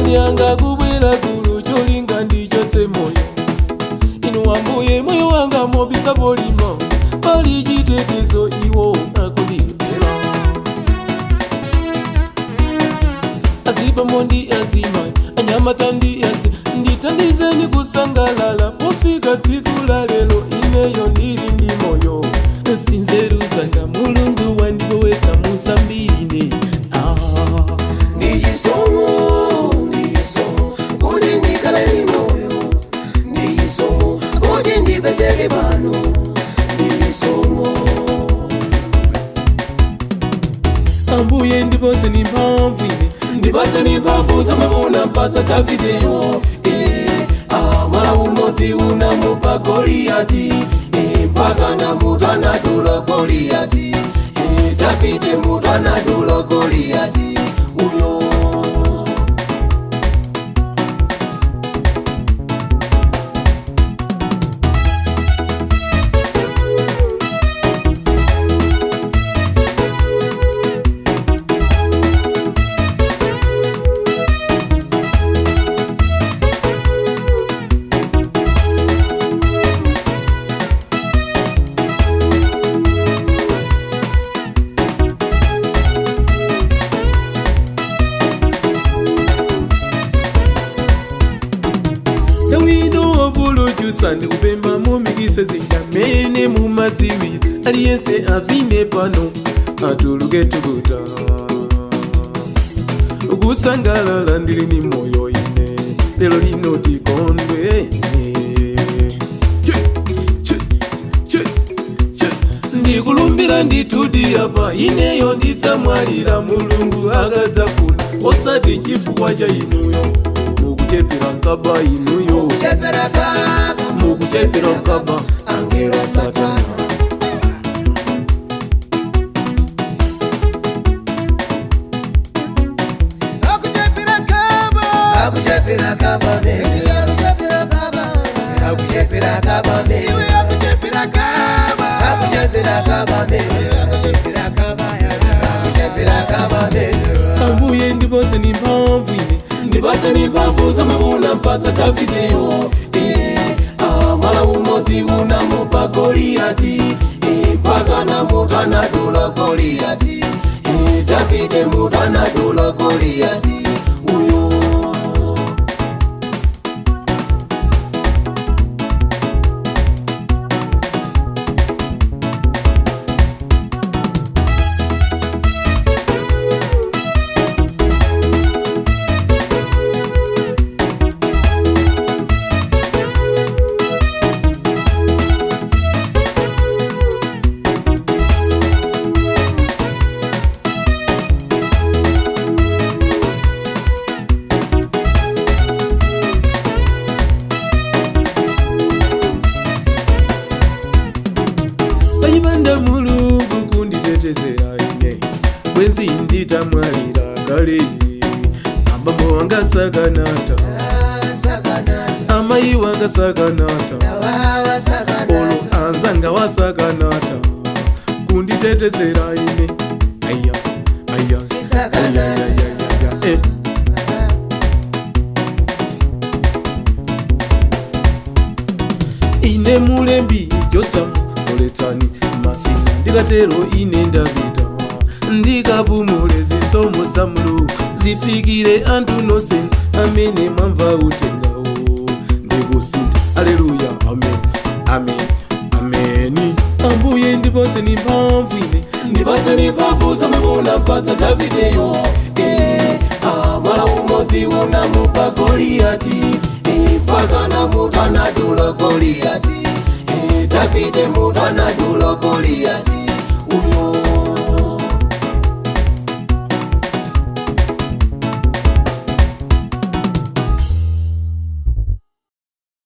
manyanga kubwela gulu cholinga ndichotse moyo inu wambuye moyo wanga mobisa bolimo pali chitetezo iwo akundipela aziba mondi azima anyamata ndi azi nditandizeni kusangalala pofika tsiku la lelo ineyo ndili ndi moyo sinzeruzanga mulungu wandibowetsa muzambirine ndiyisomo kuti ndikale ndi moyo ndiyisomo kuti ndipezeke pano ndiyisomo ambuye ndipatseni mphamvu ine ndipatseni mphamvu zomwe munampatsa Davideyo mwana umodzi unamupa Goliyati mpaka na mutu anadula Goliyati Davide mutu anadula Goliyati uyo Sandi kupemba mumikise zingamene mumadziwi aliyense avine pano atuluke tukuta kusangalala ndili ni moyo ine lelo lino tikondwe ndikulumbira nditudi apa ineyo ndidzamwalira mulungu akadzafuna osati chifukwa cha inuyo mukuchepera nkaba inuyo mukuchepera nkaba angelo satana akuchepera kaba baby akuchepera kaba akuchepera kaba baby akuchepera kaba baby akuchepera kaba baby ambuye ndipatseni mphamvu ine ndipatseni mphamvu zomwe munampatsa Davideyo mwana umodzi unamupa Goliyati mpaka na mutu anadula Goliyati Davide mutu anadula Goliyati uyo Pachipanda mulungu kunditetezera ine bwenzi nditamwalira kale abambo wanga sakanata amayi wanga sakanata olo anzanga wasakanata kunditetezera ine aya ine Mlembi Josamu Toletsani Masina ndikatero ine ndapita ndikapumule zisomo za Mulungu zifikire anthu nonse amene mwamva uthengawo ndikusintha aleluya ameni ambuye ndipatseni mphamvu ine ndipatseni mphamvu zomwe munampatsa Davideyo mwana umodzi unamupa Goliyati mpaka na mutu anadula Goliyati Davide mutu anadula Goliyati